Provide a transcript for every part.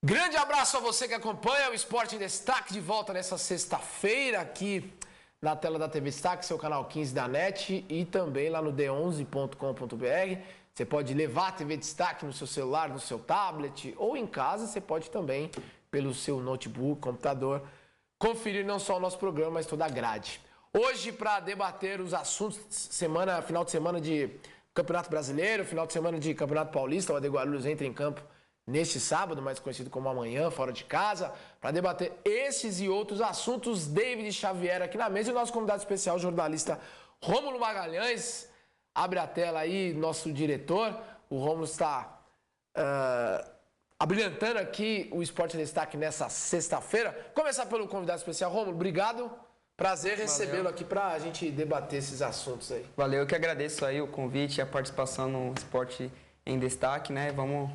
Grande abraço a você que acompanha o Esporte em Destaque, de volta nessa sexta-feira aqui na tela da TV Destaque, seu canal 15 da NET e também lá no d11.com.br. Você pode levar a TV Destaque no seu celular, no seu tablet ou em casa, você pode também pelo seu notebook, computador, conferir não só o nosso programa, mas toda a grade. Hoje, para debater os assuntos, final de semana de Campeonato Brasileiro, final de semana de Campeonato Paulista, o AD Guarulhos entra em campo neste sábado, mais conhecido como amanhã, fora de casa, para debater esses e outros assuntos. David Xavier aqui na mesa e o nosso convidado especial, o jornalista Rômulo Magalhães. Abre a tela aí, nosso diretor. O Rômulo está abrilhantando aqui o Esporte em Destaque nessa sexta-feira. Começar pelo convidado especial. Rômulo, obrigado. Prazer recebê-lo aqui para a gente debater esses assuntos aí. Valeu, eu que agradeço aí o convite e a participação no Esporte em Destaque, né? Vamos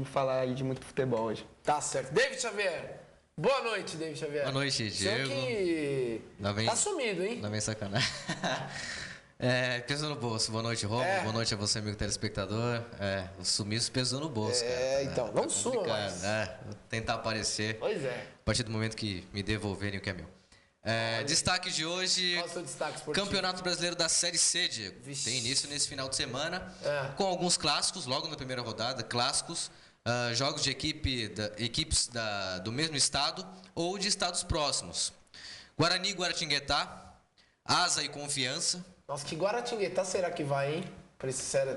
falar aí de muito futebol hoje. Tá certo. David Xavier. Boa noite, David Xavier. Boa noite, Diego. Você que tá sumido, hein? Não vem sacanagem. Pesou no bolso. Boa noite, Rômulo. Boa noite a você, amigo telespectador. O sumiço pesou no bolso, cara. Então, não suma mais. Vou tentar aparecer. Pois é. A partir do momento que me devolverem o que é meu. Destaque de hoje, qual é o seu destaque esportivo? Campeonato Brasileiro da Série C, Diego. Tem início nesse final de semana, com alguns clássicos, logo na primeira rodada, clássicos, jogos de equipes do mesmo estado ou de estados próximos. Guarani e Guaratinguetá, Asa e Confiança. Nossa, que Guaratinguetá será que vai, hein? Pra esse série,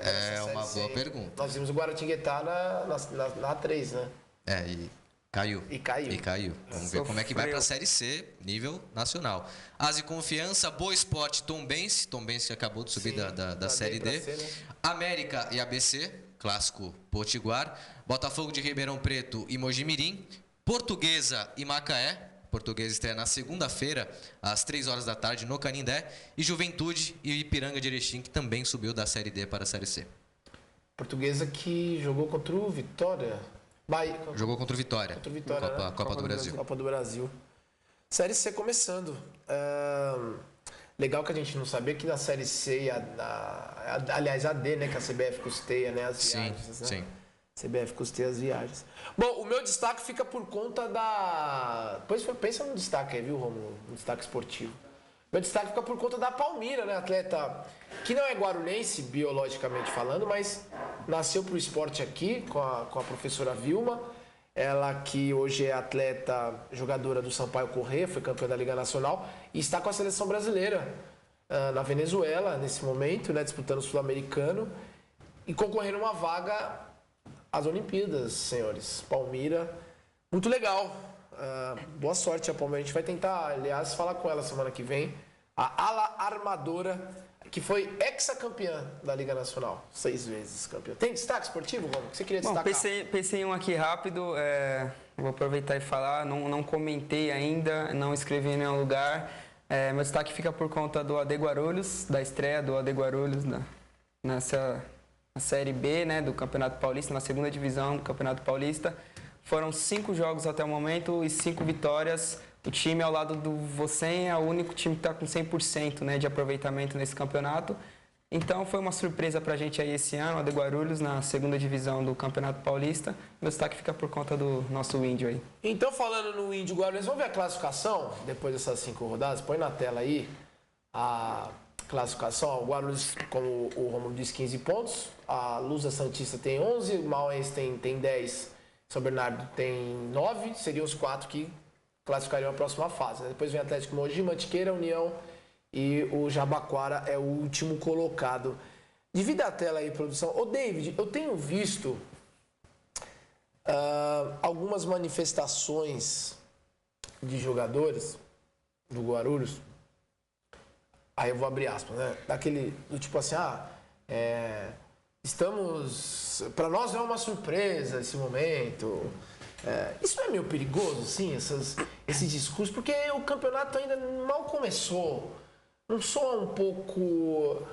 uma boa pergunta. Nós vimos o Guaratinguetá na A3, né? E caiu. E caiu. Vamos ver como é que vai para a Série C, nível nacional. Asa e Confiança, Boa Esporte, Tombense que acabou de subir da Série D. C, né? América e ABC, clássico potiguar. Botafogo de Ribeirão Preto e Mojimirim. Portuguesa e Macaé. Portuguesa estreia na segunda-feira, às 3 horas da tarde, no Canindé. E Juventude e Ipiranga de Erechim, que também subiu da Série D para a Série C. Portuguesa que jogou contra o Vitória. Jogou contra o Vitória. Copa do Brasil. Copa do Brasil. Série C começando. Legal que a gente não sabia que na Série C, aliás, a D, né, que a CBF custeia, né, as viagens. Né? Sim. CBF custeia as viagens. Bom, o meu destaque fica por conta da... Depois pensa no destaque aí, viu, Romulo? No destaque esportivo. Meu destaque fica por conta da Palmira, né, atleta que não é guarulhense, biologicamente falando, mas nasceu pro esporte aqui com a professora Vilma. Ela que hoje é atleta, jogadora do Sampaio Corrêa, foi campeã da Liga Nacional e está com a seleção brasileira na Venezuela, nesse momento, né, disputando o Sul-Americano e concorrendo a uma vaga às Olimpíadas, senhores. Palmira, muito legal. Boa sorte a Palmeiras. A gente vai tentar, aliás, falar com ela semana que vem. A ala armadora, que foi ex-campeã da Liga Nacional. 6 vezes campeã. Tem destaque esportivo, Romulo? Que você queria destacar? Pensei em um aqui rápido. Vou aproveitar e falar. Não comentei ainda, não escrevi em nenhum lugar. Meu destaque fica por conta do AD Guarulhos, da estreia do AD Guarulhos na Série B, né, do Campeonato Paulista, na segunda divisão do Campeonato Paulista. Foram 5 jogos até o momento e 5 vitórias. O time ao lado do Vocem é o único time que está com 100%, né, de aproveitamento nesse campeonato. Então foi uma surpresa para a gente aí esse ano, a de Guarulhos, na segunda divisão do Campeonato Paulista. Meu destaque fica por conta do nosso Índio aí. Então, falando no Índio Guarulhos, vamos ver a classificação depois dessas 5 rodadas? Põe na tela aí a classificação. O Guarulhos, como o Romulo disse, 15 pontos. A Lusa Santista tem 11, o Maués tem 10, São Bernardo tem 9. Seriam os 4 que classificariam a próxima fase. Depois vem Atlético Mogi, Mantiqueira, União e o Jabaquara é o último colocado. Divida a tela aí, produção. Ô, David, eu tenho visto algumas manifestações de jogadores do Guarulhos. Aí eu vou abrir aspas, né? Do tipo assim, estamos... Para nós é uma surpresa esse momento. Isso não é meio perigoso, sim, esse discurso? Porque o campeonato ainda mal começou. Não soa um pouco...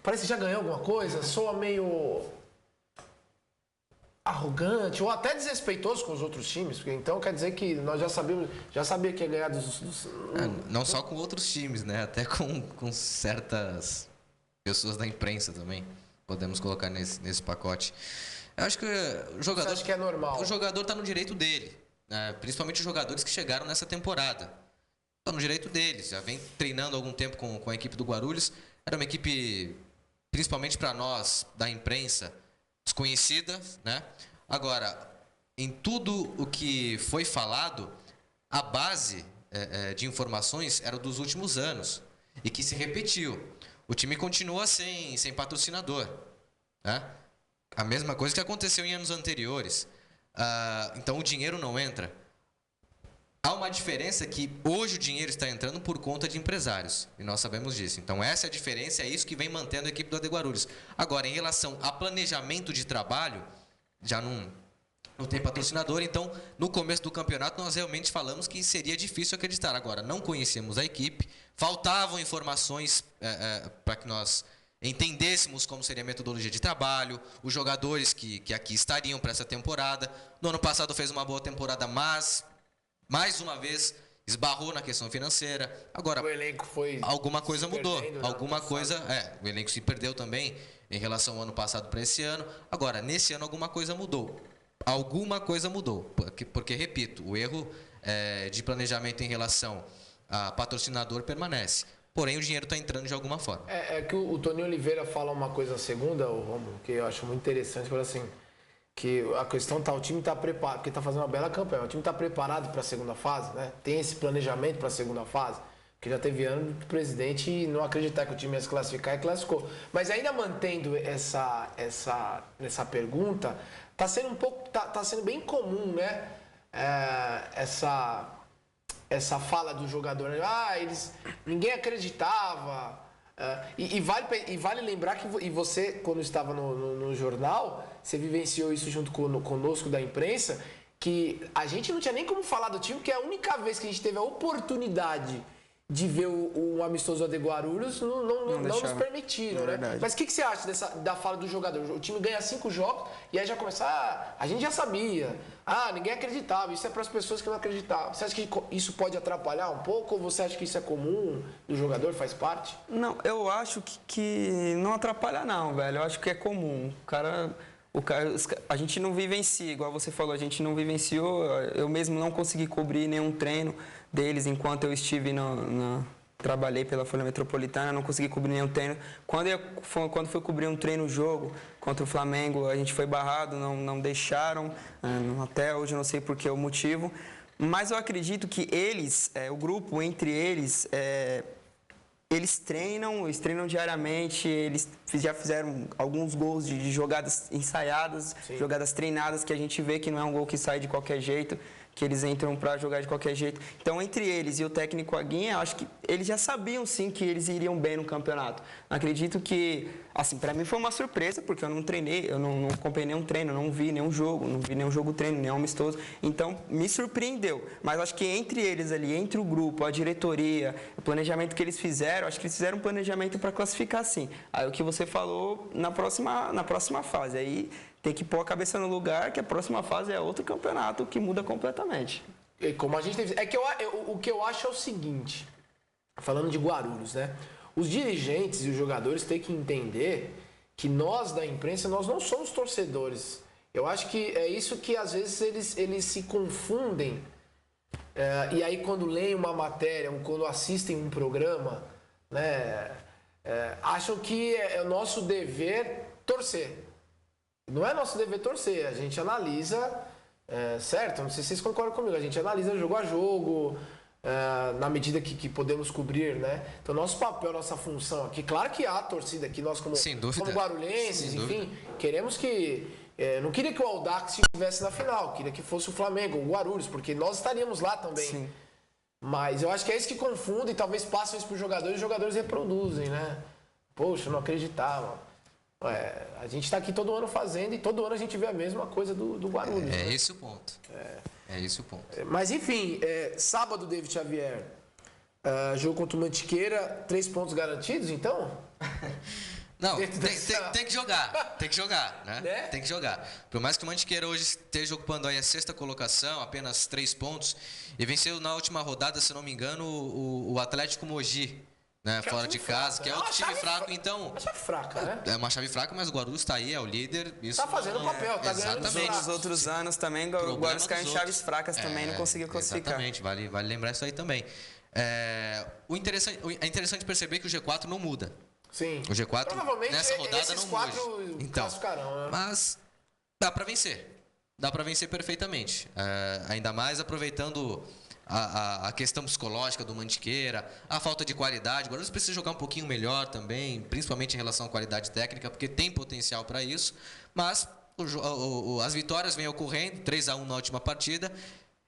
parece que já ganhou alguma coisa. Soa meio arrogante ou até desrespeitoso com os outros times. Porque então quer dizer que nós já sabia que ia ganhar não só com outros times, né? Até com certas pessoas da imprensa também. Podemos colocar nesse pacote. Eu acho que o jogador... Você acha que é normal? O jogador está no direito dele, né? Principalmente os jogadores que chegaram nessa temporada. Está no direito deles. Já vem treinando há algum tempo com a equipe do Guarulhos. Era uma equipe, principalmente para nós, da imprensa, desconhecida, né? Agora, em tudo o que foi falado, a base de informações era dos últimos anos e que se repetiu. O time continua sem patrocinador, né? A mesma coisa que aconteceu em anos anteriores. Então o dinheiro não entra. Há uma diferença que hoje o dinheiro está entrando por conta de empresários. E nós sabemos disso. Então essa é a diferença, é isso que vem mantendo a equipe do AD Guarulhos. Agora, em relação a planejamento de trabalho, já não tem patrocinador. Então, no começo do campeonato, nós realmente falamos que seria difícil acreditar. Agora, não conhecemos a equipe, faltavam informações para que nós entendêssemos como seria a metodologia de trabalho, os jogadores que aqui estariam para essa temporada. No ano passado fez uma boa temporada, mas, mais uma vez, esbarrou na questão financeira. Agora, o elenco foi alguma coisa mudou. Alguma coisa... o elenco se perdeu também em relação ao ano passado para esse ano. Agora, nesse ano, alguma coisa mudou. Alguma coisa mudou. Porque repito, o erro de planejamento em relação a patrocinador permanece. Porém, o dinheiro está entrando de alguma forma. É que o Tony Oliveira fala uma coisa segunda, o Romulo, que eu acho muito interessante, fala assim, que a questão tá, o time está preparado, porque está fazendo uma bela campanha, o time está preparado para a segunda fase, né? Tem esse planejamento para a segunda fase, porque já teve ano do presidente não acreditar que o time ia se classificar e classificou. Mas ainda mantendo essa pergunta, está sendo tá sendo bem comum, né? Essa fala do jogador, ninguém acreditava. E vale lembrar que você, quando estava no jornal, você vivenciou isso junto conosco da imprensa, que a gente não tinha nem como falar do time, porque a única vez que a gente teve a oportunidade de ver o amistoso AD Guarulhos não nos permitiram, né? Mas o que você acha da fala do jogador? O time ganha 5 jogos e aí já começa, a gente já sabia, ninguém acreditava, isso é para as pessoas que não acreditavam. Você acha que isso pode atrapalhar um pouco ou você acha que isso é comum do jogador, faz parte? Não, eu acho que não atrapalha não, velho, eu acho que é comum. A gente não vivencia, igual você falou, a gente não vivenciou, eu mesmo não consegui cobrir nenhum treino deles enquanto eu estive trabalhei pela Folha Metropolitana, não consegui cobrir nenhum treino. Quando fui cobrir um treino-jogo contra o Flamengo, a gente foi barrado, não deixaram, até hoje eu não sei por que o motivo, mas eu acredito que eles, o grupo entre eles, eles treinam diariamente, eles já fizeram alguns gols de jogadas ensaiadas, sim, jogadas treinadas, que a gente vê que não é um gol que sai de qualquer jeito, que eles entram para jogar de qualquer jeito. Então, entre eles e o técnico Aguinha, eu acho que eles já sabiam, sim, que eles iriam bem no campeonato. Acredito que, assim, para mim foi uma surpresa, porque eu não treinei, eu não acompanhei nenhum treino, não vi nenhum jogo treino, nenhum amistoso. Então, me surpreendeu. Mas acho que entre eles ali, entre o grupo, a diretoria, o planejamento que eles fizeram, acho que eles fizeram um planejamento para classificar, sim. Aí, o que você falou na próxima fase. Aí, tem que pôr a cabeça no lugar, que a próxima fase é outro campeonato que muda completamente. E como a gente teve... o que eu acho é o seguinte, falando de Guarulhos, né? Os dirigentes e os jogadores têm que entender que nós, da imprensa, nós não somos torcedores. Eu acho que é isso que, às vezes, eles se confundem. E aí, quando leem uma matéria ou quando assistem um programa, né, acham que é o nosso dever torcer. Não é nosso dever torcer, a gente analisa, certo? Não sei se vocês concordam comigo, a gente analisa jogo a jogo, na medida que podemos cobrir, né? Então, nosso papel, nossa função aqui, claro que há torcida aqui, nós como guarulhenses, enfim, queremos que... não queria que o Audax estivesse na final, queria que fosse o Flamengo, o Guarulhos, porque nós estaríamos lá também. Sim. Mas eu acho que é isso que confunde e talvez passam isso para os jogadores reproduzem, né? Poxa, eu não acreditava. A gente está aqui todo ano fazendo e todo ano a gente vê a mesma coisa do Guarulhos. Né? Esse o ponto. É esse o ponto. Mas enfim, sábado, David Xavier, jogo contra o Mantiqueira, 3 pontos garantidos, então? Não, tem que jogar. Tem que jogar, né? Tem que jogar. Por mais que o Mantiqueira hoje esteja ocupando aí a 6ª colocação, apenas 3 pontos, e venceu na última rodada, se não me engano, o Atlético Mogi, né, fora de casa, que é outro time fraco, então... Uma chave fraca, né? É uma chave fraca, mas o Guarulhos tá aí, é o líder. Isso tá fazendo o papel, tá ganhando. Exatamente. Nos outros anos também, o Guarulhos caiu em chaves fracas também, não conseguiu classificar. Exatamente, vale lembrar isso aí também. É interessante perceber que o G4 não muda. Sim. O G4 provavelmente nessa rodada esses não quatro muda. Então, classificarão, né? mas dá para vencer. Dá para vencer perfeitamente. Ainda mais aproveitando a questão psicológica do Mantiqueira, a falta de qualidade. O Guarulhos precisa jogar um pouquinho melhor também, principalmente em relação à qualidade técnica, porque tem potencial para isso. Mas as vitórias vêm ocorrendo, 3-1 na última partida.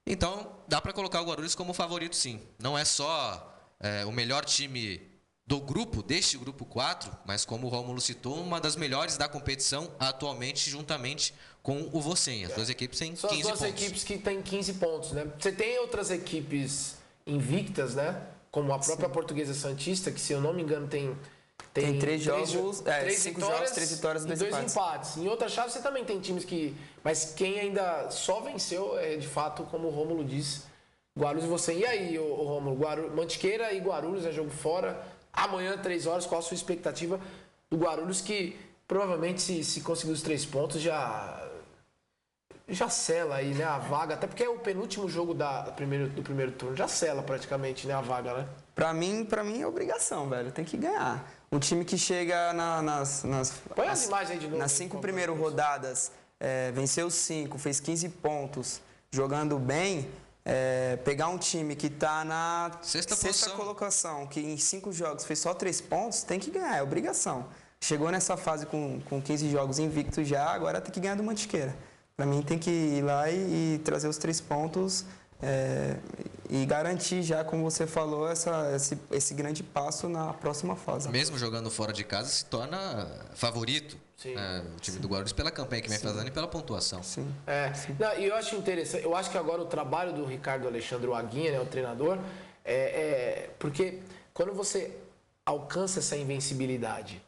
Então, dá para colocar o Guarulhos como favorito, sim. Não é só o melhor time do grupo, deste grupo 4, mas como o Rômulo citou, uma das melhores da competição atualmente, juntamente com o Vocem. As duas equipes têm 15 pontos. São as duas equipes que têm 15 pontos, né? Você tem outras equipes invictas, né? Como a própria Portuguesa Santista, que, se eu não me engano, tem 3 jogos, 5 jogos, 3 vitórias e 2 empates. Em outras chaves você também tem times que... Mas quem ainda só venceu é, de fato, como o Rômulo disse, Guarulhos e Vocem. E aí, o Rômulo, Mantiqueira e Guarulhos é jogo fora. Amanhã, 3 horas, qual a sua expectativa do Guarulhos, que provavelmente, se conseguir os 3 pontos, já sela aí, né, a vaga. Até porque é o penúltimo jogo do primeiro turno. Já sela praticamente, né, a vaga, né? Pra mim é obrigação, velho. Tem que ganhar. Um time que chega Põe as imagens aí de novo. Nas 5 primeiras rodadas, venceu 5, fez 15 pontos, jogando bem... pegar um time que está na sexta colocação, que em 5 jogos fez só 3 pontos, tem que ganhar, é obrigação. Chegou nessa fase com 15 jogos invicto já, agora tem que ganhar do Mantiqueira. Para mim tem que ir lá e trazer os 3 pontos e garantir já, como você falou, esse grande passo na próxima fase. Mesmo jogando fora de casa, se torna favorito. O time do Guarulhos pela campanha que vem fazendo e pela pontuação. Sim. Não, e eu acho interessante, eu acho que agora o trabalho do Ricardo Alexandre Aguinha, né, o treinador, porque quando você alcança essa invencibilidade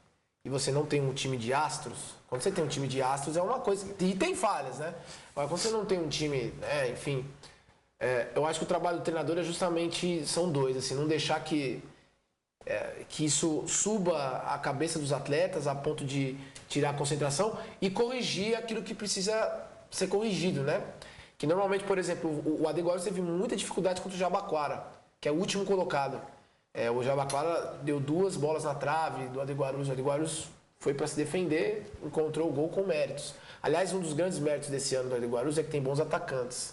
e você não tem um time de astros, quando você tem um time de astros é uma coisa, e tem falhas, né? Mas quando você não tem um time, enfim, eu acho que o trabalho do treinador é justamente, são dois, assim, não deixar que isso suba a cabeça dos atletas a ponto de tirar a concentração e corrigir aquilo que precisa ser corrigido, né? Que normalmente, por exemplo, o Adeguarulhos teve muita dificuldade contra o Jabaquara, que é o último colocado. O Jabaquara deu 2 bolas na trave do Adeguarulhos. O Adeguarulhos foi para se defender, encontrou o gol com méritos. Aliás, um dos grandes méritos desse ano do Adeguarulhos é que tem bons atacantes.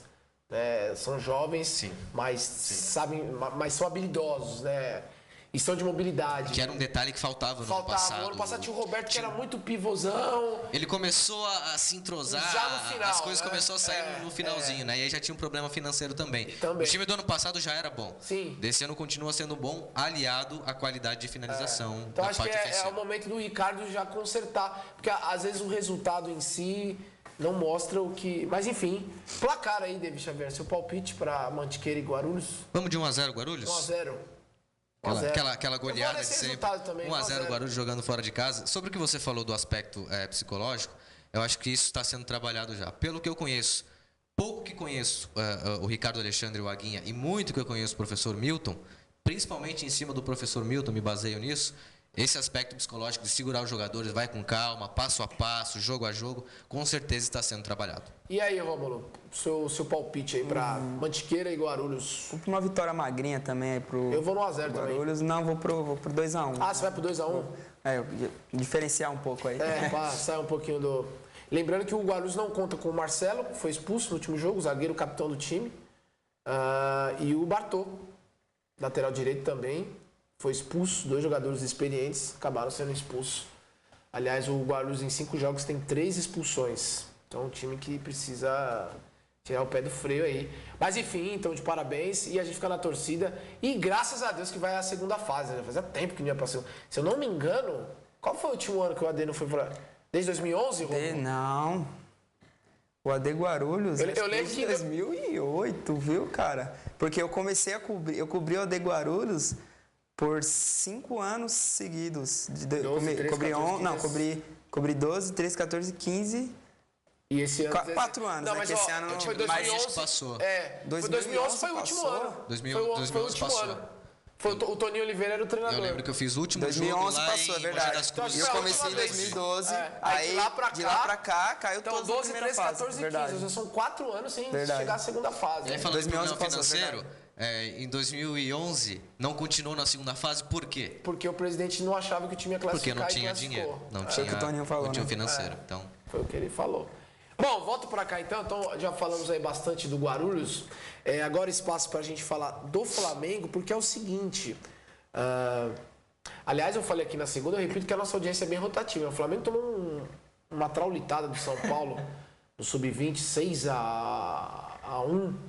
São jovens, sim, mas sabem, mas são habilidosos, né? E são de mobilidade. Que era um detalhe que faltava no ano passado. No ano passado tinha o Roberto, que era muito pivôzão. Ele começou a se entrosar, já no final, as coisas começaram a sair no finalzinho, né? E aí já tinha um problema financeiro também. O time do ano passado já era bom. Sim. Desse ano continua sendo bom, aliado à qualidade de finalização. Então acho que é o momento do Ricardo já consertar. Porque às vezes o resultado em si não mostra o que... Mas enfim, placar aí, David Xavier. Seu palpite para Mantiqueira e Guarulhos? Vamos de 1-0 Guarulhos? 1-0. Aquela goleada de sempre. 1-0 Guarulhos jogando fora de casa. Sobre o que você falou do aspecto psicológico, eu acho que isso está sendo trabalhado já. Pelo que eu conheço, pouco que conheço o Ricardo Alexandre Aguinha e muito que eu conheço o professor Milton, principalmente em cima do professor Milton, me baseio nisso, esse aspecto psicológico de segurar os jogadores, vai com calma, passo a passo, jogo a jogo, com certeza está sendo trabalhado. E aí, Rômulo, seu palpite aí para Mantiqueira e Guarulhos? Vou pra uma vitória magrinha também aí pro... Eu vou no 1-0 também. Guarulhos, não, vou pro 2-1. Ah, você vai pro 2-1? Diferenciar um pouco aí. Pra sair um pouquinho do... Lembrando que o Guarulhos não conta com o Marcelo, que foi expulso no último jogo, o zagueiro capitão do time. E o Bartô, lateral direito também, foi expulso. 2 jogadores experientes acabaram sendo expulsos. Aliás, o Guarulhos em 5 jogos tem 3 expulsões. Então é um time que precisa tirar o pé do freio aí. Mas enfim, então de parabéns. E a gente fica na torcida. E graças a Deus que vai à segunda fase. Né? Fazia tempo que não ia pra segunda. Se eu não me engano, qual foi o último ano que o AD não foi pra... Desde 2011? Não. O AD Guarulhos, eu lembro que 2008, viu, cara? Porque eu comecei a cobrir, eu cobri o AD Guarulhos por 5 anos seguidos. 12, 13, cobri 14, não, cobri 12, 13, 14, 15. E esse ano... 4 anos, não, mas, que esse ano foi 2011, passou. 2011 foi o último ano. 2011 foi o último passou. ano. O Toninho Oliveira era o treinador. Eu lembro que eu fiz o último 2011 jogo lá passou, é em verdade. Mogi das Cruzes. E eu comecei em 2012, aí de lá pra cá caiu então, todos na 12, primeira 13, fase. 14 e 15. Verdade. Já são 4 anos sem Verdade. chegar à segunda fase. E aí, Né? falando de 2011 problema passou, financeiro, em 2011 não continuou na segunda fase, por quê? Porque o presidente não achava que o time ia Porque classificar não e tinha classificou. dinheiro, não Foi o que o Toninho falou, motivo né? financeiro. Então, Foi o que ele falou. Bom, volto pra cá então. Então, já falamos aí bastante do Guarulhos. Agora espaço pra gente falar do Flamengo, porque é o seguinte. Aliás, eu falei aqui na segunda, eu repito que a nossa audiência é bem rotativa. O Flamengo tomou uma traulitada do São Paulo no Sub-20, 6-1 no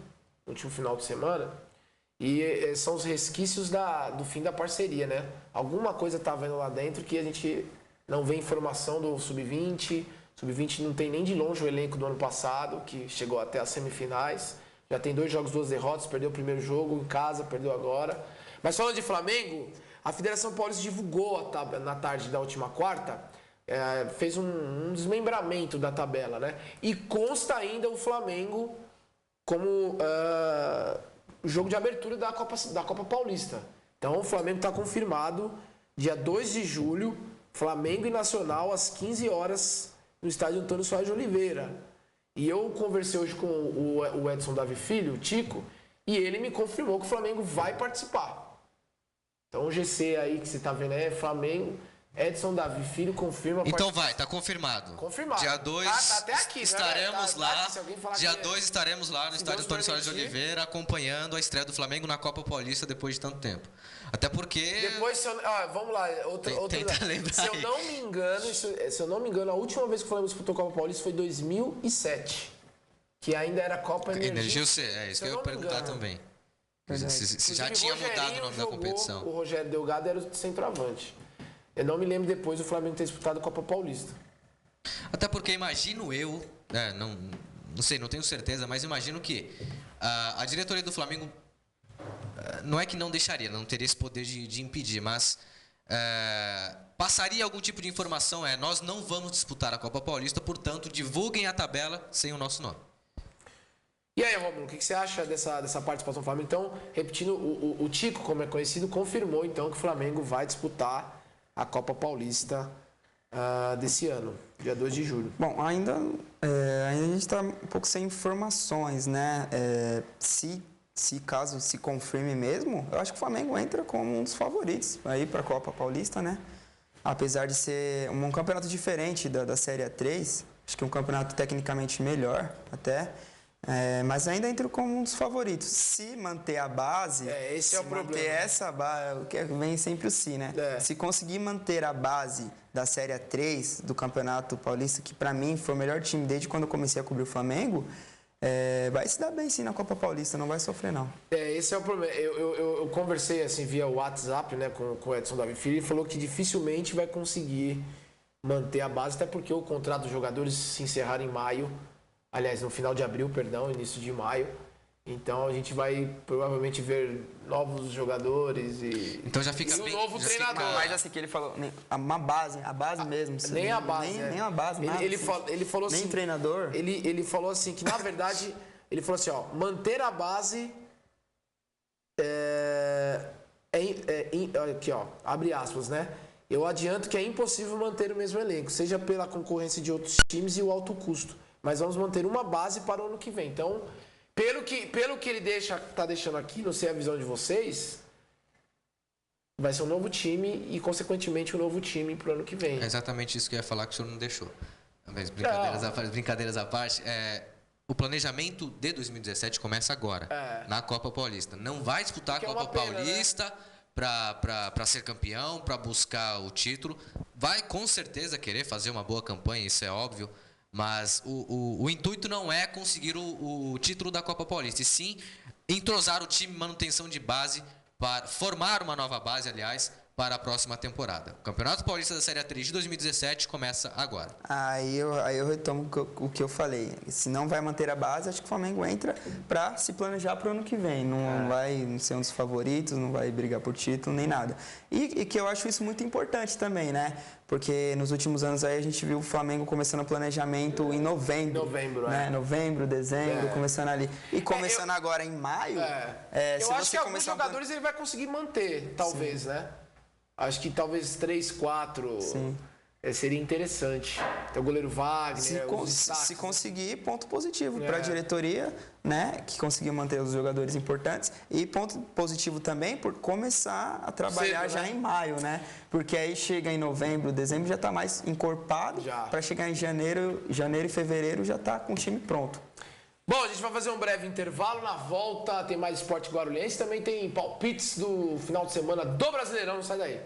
último final de semana. E são os resquícios do fim da parceria, né? Alguma coisa tá vendo lá dentro que a gente não vê informação do Sub-20. Sub-20 não tem nem de longe o elenco do ano passado, que chegou até as semifinais. Já tem 2 jogos, 2 derrotas, perdeu o primeiro jogo em casa, perdeu agora. Mas falando de Flamengo, a Federação Paulista divulgou na tarde da última quarta, fez um desmembramento da tabela, né? E consta ainda o Flamengo como jogo de abertura da Copa Paulista. Então o Flamengo está confirmado, dia 2 de julho, Flamengo e Nacional às 15 horas no estádio Antônio Soares de Oliveira. E eu conversei hoje com o Edson Davi Filho, o Tico, e ele me confirmou que o Flamengo vai participar. Então o GC aí que você tá vendo é Flamengo, Edson Davi Filho confirma. então vai, tá confirmado. Confirmado. Dia 2 tá até aqui, estaremos tá lá. aqui, se alguém falar Dia que 2 estaremos lá no estádio Deus Antônio Soares de permitir. Oliveira acompanhando a estreia do Flamengo na Copa Paulista depois de tanto tempo. Até porque Depois, vamos lá, Tenta lembrar se eu aí. não me engano, a última vez que o Flamengo disputou a Copa Paulista foi em 2007, que ainda era Copa Energia C, é isso que eu ia perguntar também. Se já tinha mudado o nome da competição. O Rogério Delgado era o centroavante. Eu não me lembro depois do Flamengo ter disputado a Copa Paulista. Até porque imagino eu, não sei, não tenho certeza, mas imagino que a diretoria do Flamengo não é que não deixaria, não teria esse poder de impedir, mas passaria algum tipo de informação, nós não vamos disputar a Copa Paulista, portanto, divulguem a tabela sem o nosso nome. E aí, Romulo, o que você acha dessa participação do Flamengo? Então, repetindo, o Tico, como é conhecido, confirmou então que o Flamengo vai disputar a Copa Paulista desse ano, dia 2 de julho. Bom, ainda a gente está um pouco sem informações, né? Caso se confirme mesmo, eu acho que o Flamengo entra como um dos favoritos aí para a Copa Paulista, né? Apesar de ser um campeonato diferente da Série A3, acho que é um campeonato tecnicamente melhor até, mas ainda entra como um dos favoritos. Se manter a base, esse é o problema. Manter essa base, que vem sempre o si, né? Se conseguir manter a base da Série A3 do Campeonato Paulista, que para mim foi o melhor time desde quando eu comecei a cobrir o Flamengo, vai se dar bem sim na Copa Paulista, não vai sofrer não. Esse é o problema. Eu conversei assim via WhatsApp, né, com o Edson Davi Filho, e falou que dificilmente vai conseguir manter a base, até porque o contrato dos jogadores se encerrar em maio, aliás, no final de abril, perdão, início de maio. Então a gente vai provavelmente ver novos jogadores e então já fica um novo treinador. Mas assim que ele falou, a base mesmo. Nem a base. Nem a base, nada. Ele falou assim. Nem treinador. Ele falou assim que, na verdade, ele falou assim, manter a base aqui, abre aspas, né? Eu adianto que é impossível manter o mesmo elenco, seja pela concorrência de outros times e o alto custo. Mas vamos manter uma base para o ano que vem. Então, pelo que ele tá deixando aqui, não sei a visão de vocês, vai ser um novo time e, consequentemente, um novo time para o ano que vem. É exatamente isso que eu ia falar que o senhor não deixou. Mas brincadeiras à parte, o planejamento de 2017 começa agora, na Copa Paulista. Não vai disputar a Copa Paulista, né, para ser campeão, para buscar o título. Vai com certeza querer fazer uma boa campanha, isso é óbvio. Mas o intuito não é conseguir o título da Copa Paulista, e sim entrosar o time, manutenção de base, para formar uma nova base, aliás, para a próxima temporada. O Campeonato Paulista da Série A3 de 2017 começa agora. Aí eu retomo o que eu falei. Se não vai manter a base, acho que o Flamengo entra para se planejar para o ano que vem. Não vai ser um dos favoritos, não vai brigar por título, nem nada. E que eu acho isso muito importante também, né? Porque nos últimos anos aí a gente viu o Flamengo começando o planejamento em novembro. Né? Novembro, dezembro, começando ali. E começando agora em maio. Eu acho que alguns jogadores ele vai conseguir manter, talvez, né? Acho que talvez 3, 4 seria interessante. Tem o goleiro Wagner, se conseguir, ponto positivo para a diretoria, né? Que conseguiu manter os jogadores importantes. E ponto positivo também por começar a trabalhar já em maio, né? Porque aí chega em novembro, dezembro, já está mais encorpado. Para chegar em janeiro e fevereiro já está com o time pronto. Bom, a gente vai fazer um breve intervalo. Na volta tem mais Esporte Guarulhense. Também tem palpites do final de semana do Brasileirão. Não sai daí.